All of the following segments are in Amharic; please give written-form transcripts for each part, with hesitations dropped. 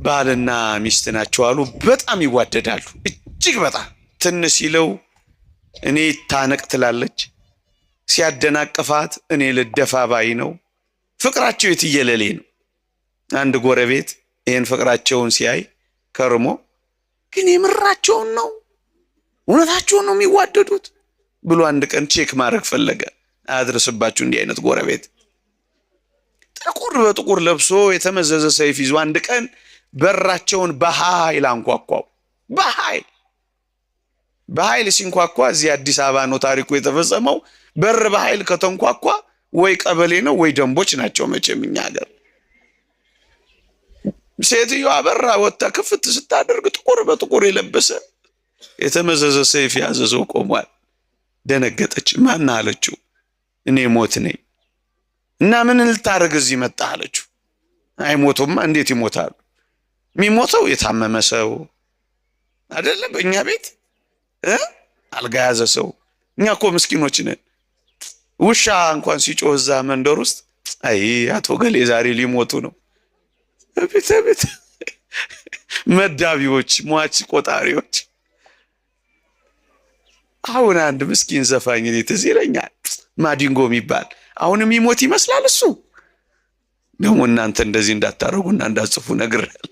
ባልና ሚስት ናቸው አሉ። በጣም ይዋደዳሉ እጅግ በጣም። ትንሽ ሲለው እኔ ታነቅ ትላለች፣ ሲያደናቅፋት እኔ ልደፋ ባይ ነው። ፍቅራቸው የትየለሌ ነው። አንድ ጎረቤት ይሄን ፍቅራቸውን ሲያይ ከርሞ ግን የምራቸውን ነው እውነታቸውን ነው የሚዋደዱት ብሎ አንድ ቀን ቼክ ማድረግ ፈለገ። አያድርስባችሁ እንዲህ አይነት ጎረቤት። ጥቁር በጥቁር ለብሶ የተመዘዘ ሰይፍ ይዞ አንድ ቀን በራቸውን በኃይል አንኳኳው። በኃይል ሲንኳኳ እዚህ አዲስ አበባ ነው ታሪኩ የተፈጸመው። በር በኃይል ከተንኳኳ ወይ ቀበሌ ነው ወይ ደንቦች ናቸው መቼም እኛ ሀገር። ሴትዮዋ በራ ወጣ ክፍት ስታደርግ ጥቁር በጥቁር የለበሰ የተመዘዘ ሰይፍ ያዘ ሰው ቆሟል። ደነገጠች። ማን አለችው? እኔ ሞት ነኝ። እና ምን ልታረግ እዚህ መጣ አለችው። አይሞቱማ እንዴት ይሞታሉ? የሚሞተው የታመመ ሰው አይደለ? በእኛ ቤት አልጋ ያዘ ሰው። እኛ እኮ ምስኪኖች ነን። ውሻ እንኳን ሲጮህ እዛ መንደር ውስጥ አይ አቶ ገሌ ዛሬ ሊሞቱ ነው። ቤት መዳቢዎች፣ ሟች ቆጣሪዎች። አሁን አንድ ምስኪን ዘፋኝ ትዝ ይለኛል፣ ማዲንጎ የሚባል አሁንም ይሞት ይመስላል እሱ። ደግሞ እናንተ እንደዚህ እንዳታረጉና እንዳጽፉ ነግሬያለሁ።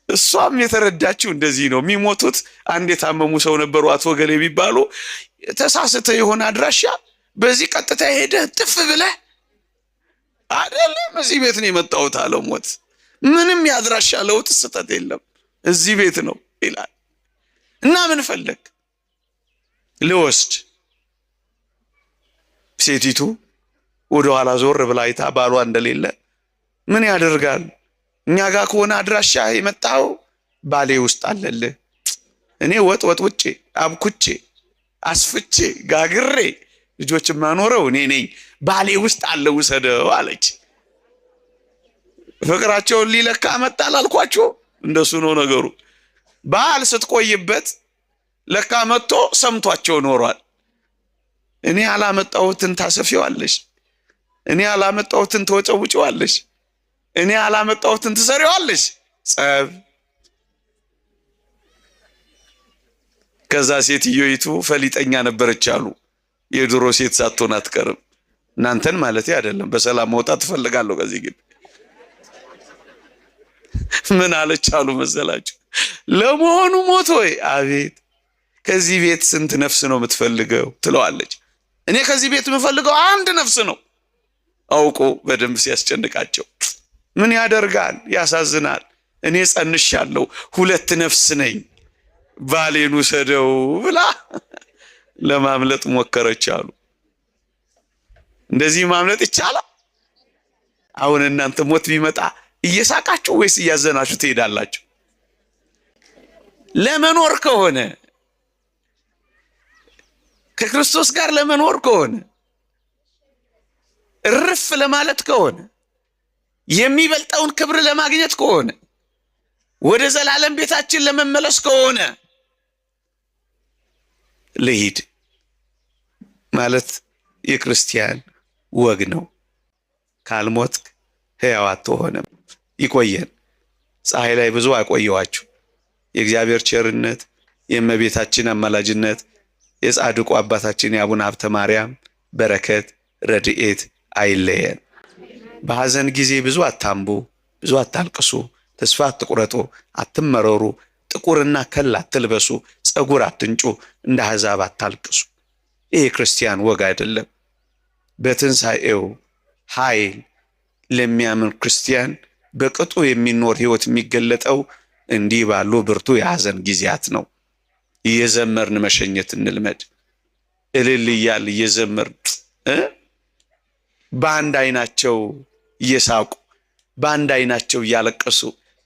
እሷም የተረዳችው እንደዚህ ነው። የሚሞቱት አንድ የታመሙ ሰው ነበሩ አቶ ገሌ የሚባሉ። ተሳስተ የሆነ አድራሻ በዚህ ቀጥታ ሄደ ጥፍ ብለህ አይደለም እዚህ ቤት ነው የመጣሁት አለ ሞት። ምንም ያድራሻ ለውጥ ስህተት የለም እዚህ ቤት ነው ይላል። እና ምን ፈለግ ልወስድ። ሴቲቱ ወደ ኋላ ዞር ብላ አይታ ባሏ እንደሌለ ምን ያደርጋል? እኛ ጋር ከሆነ አድራሻ የመጣው ባሌ ውስጥ አለልህ። እኔ ወጥ ውጬ አብኩቼ አስፍቼ ጋግሬ ልጆች ማኖረው እኔ ነኝ። ባሌ ውስጥ አለ ውሰደው አለች። ፍቅራቸውን ሊለካ መጣል አልኳቸው። እንደሱ ነው ነገሩ። ባል ስትቆይበት ለካ መጥቶ ሰምቷቸው ኖሯል። እኔ አላመጣሁትን ታሰፊዋለሽ፣ እኔ አላመጣሁትን ተወጨውጪዋለሽ፣ እኔ አላመጣሁትን ትሰሪዋለሽ። ጸብ። ከዛ ሴትዮይቱ ፈሊጠኛ ነበረች አሉ። የድሮ ሴት ሳትሆን አትቀርም። እናንተን ማለት አይደለም። በሰላም መውጣት ትፈልጋለሁ ከዚህ ግቢ። ምን አለች አሉ መሰላችሁ? ለመሆኑ ሞት ወይ? አቤት። ከዚህ ቤት ስንት ነፍስ ነው የምትፈልገው ትለዋለች። እኔ ከዚህ ቤት የምፈልገው አንድ ነፍስ ነው። አውቆ በደንብ ሲያስጨንቃቸው ምን ያደርጋል፣ ያሳዝናል። እኔ ጸንሻለሁ፣ 2 ነፍስ ነኝ፣ ባሌን ውሰደው ብላ ለማምለጥ ሞከረች አሉ። እንደዚህ ማምለጥ ይቻላል? አሁን እናንተ ሞት ቢመጣ እየሳቃችሁ ወይስ እያዘናችሁ ትሄዳላችሁ? ለመኖር ከሆነ ከክርስቶስ ጋር ለመኖር ከሆነ እርፍ ለማለት ከሆነ የሚበልጠውን ክብር ለማግኘት ከሆነ ወደ ዘላለም ቤታችን ለመመለስ ከሆነ ልሂድ ማለት የክርስቲያን ወግ ነው። ካልሞትክ ሕያው አትሆንም። ይቆየን። ፀሐይ ላይ ብዙ አቆየዋችሁ። የእግዚአብሔር ቸርነት፣ የእመቤታችን አማላጅነት፣ የጻድቁ አባታችን የአቡነ ሀብተ ማርያም በረከት ረድኤት አይለየን። በሐዘን ጊዜ ብዙ አታምቡ፣ ብዙ አታልቅሱ፣ ተስፋ አትቁረጡ፣ አትመረሩ፣ ጥቁርና ከል አትልበሱ፣ ጸጉር አትንጩ፣ እንደ አሕዛብ አታልቅሱ። ይህ ክርስቲያን ወግ አይደለም። በትንሣኤው ኃይል ለሚያምን ክርስቲያን በቅጡ የሚኖር ሕይወት የሚገለጠው እንዲህ ባሉ ብርቱ የሐዘን ጊዜያት ነው። እየዘመርን መሸኘት እንልመድ። እልል እያል እየዘመርን በአንድ አይናቸው እየሳቁ በአንድ አይናቸው እያለቀሱ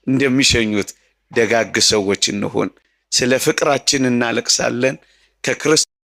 እንደሚሸኙት ደጋግ ሰዎች እንሆን። ስለ ፍቅራችን እናለቅሳለን ከክርስቶስ